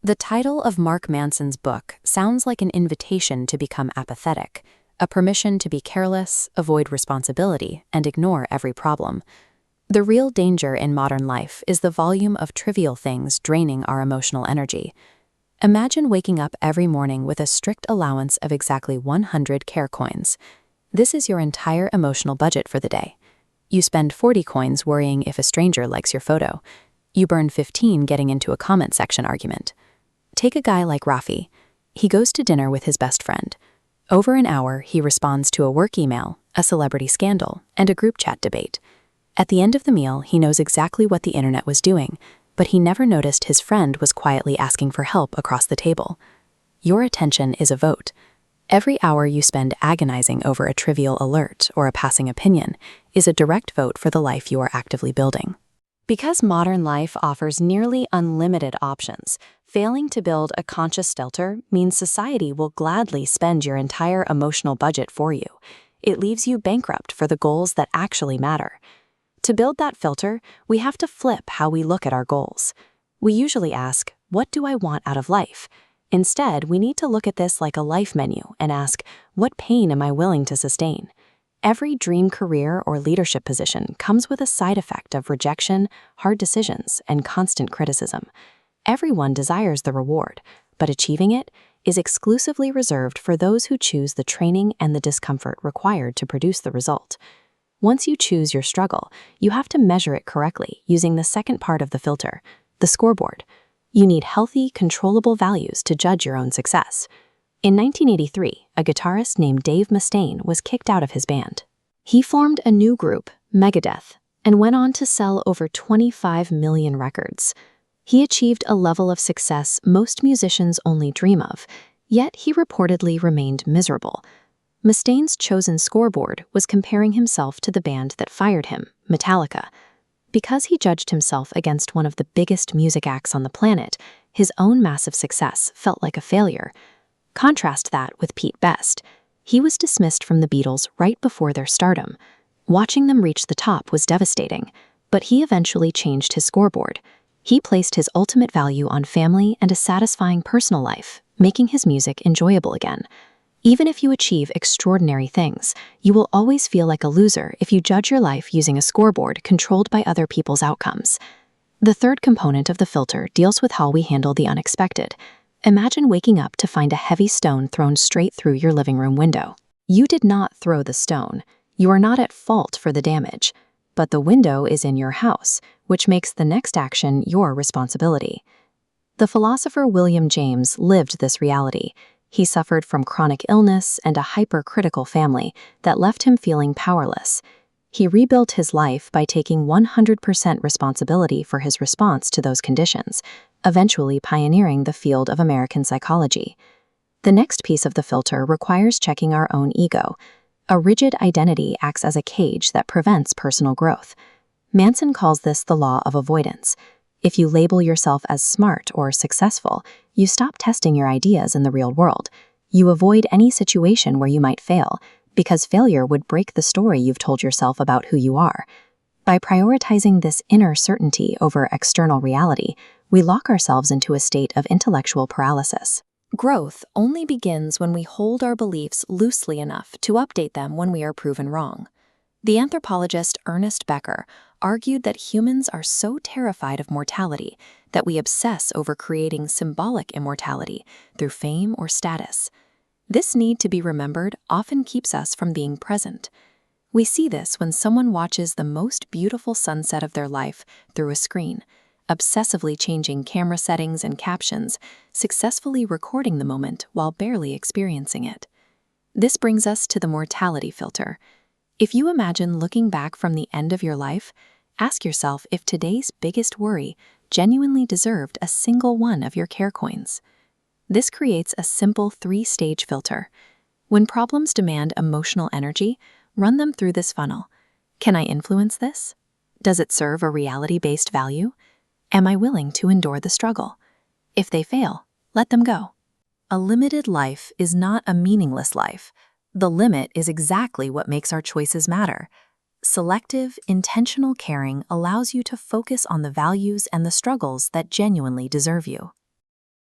The title of Mark Manson's book sounds like an invitation to become apathetic, a permission to be careless, avoid responsibility, and ignore every problem. The real danger in modern life is the volume of trivial things draining our emotional energy. Imagine waking up every morning with a strict allowance of exactly 100 care coins. This is your entire emotional budget for the day. You spend 40 coins worrying if a stranger likes your photo. You burn 15 getting into a comment section argument. Take a guy like Rafi. He goes to dinner with his best friend. Over an hour, he responds to a work email, a celebrity scandal, and a group chat debate. At the end of the meal, he knows exactly what the internet was doing, but he never noticed his friend was quietly asking for help across the table. Your attention is a vote. Every hour you spend agonizing over a trivial alert or a passing opinion is a direct vote for the life you are actively building. Because modern life offers nearly unlimited options, failing to build a conscious filter means society will gladly spend your entire emotional budget for you. It leaves you bankrupt for the goals that actually matter. To build that filter, we have to flip how we look at our goals. We usually ask, what do I want out of life? Instead, we need to look at this like a life menu and ask, what pain am I willing to sustain? Every dream career or leadership position comes with a side effect of rejection, hard decisions, and constant criticism. Everyone desires the reward, but achieving it is exclusively reserved for those who choose the training and the discomfort required to produce the result. Once you choose your struggle, you have to measure it correctly using the second part of the filter, the scoreboard. You need healthy, controllable values to judge your own success. In 1983, a guitarist named Dave Mustaine was kicked out of his band. He formed a new group, Megadeth, and went on to sell over 25 million records. He achieved a level of success most musicians only dream of, yet he reportedly remained miserable. Mustaine's chosen scoreboard was comparing himself to the band that fired him, Metallica. Because he judged himself against one of the biggest music acts on the planet, his own massive success felt like a failure. Contrast that with Pete Best. He was dismissed from the Beatles right before their stardom. Watching them reach the top was devastating, but he eventually changed his scoreboard. He placed his ultimate value on family and a satisfying personal life, making his music enjoyable again. Even if you achieve extraordinary things, you will always feel like a loser if you judge your life using a scoreboard controlled by other people's outcomes. The third component of the filter deals with how we handle the unexpected. Imagine waking up to find a heavy stone thrown straight through your living room window. You did not throw the stone. You are not at fault for the damage. But the window is in your house, which makes the next action your responsibility. The philosopher William James lived this reality. He suffered from chronic illness and a hypercritical family that left him feeling powerless. He rebuilt his life by taking 100% responsibility for his response to those conditions, eventually pioneering the field of American psychology. The next piece of the filter requires checking our own ego. A rigid identity acts as a cage that prevents personal growth. Manson calls this the law of avoidance. If you label yourself as smart or successful, you stop testing your ideas in the real world. You avoid any situation where you might fail, because failure would break the story you've told yourself about who you are. By prioritizing this inner certainty over external reality, we lock ourselves into a state of intellectual paralysis. Growth only begins when we hold our beliefs loosely enough to update them when we are proven wrong. The anthropologist Ernest Becker argued that humans are so terrified of mortality that we obsess over creating symbolic immortality through fame or status. This need to be remembered often keeps us from being present. We see this when someone watches the most beautiful sunset of their life through a screen, obsessively changing camera settings and captions, successfully recording the moment while barely experiencing it. This brings us to the mortality filter. If you imagine looking back from the end of your life, ask yourself if today's biggest worry genuinely deserved a single one of your care coins. This creates a simple 3-stage filter. When problems demand emotional energy, run them through this funnel. Can I influence this? Does it serve a reality-based value? Am I willing to endure the struggle? If they fail, let them go. A limited life is not a meaningless life. The limit is exactly what makes our choices matter. Selective, intentional caring allows you to focus on the values and the struggles that genuinely deserve you.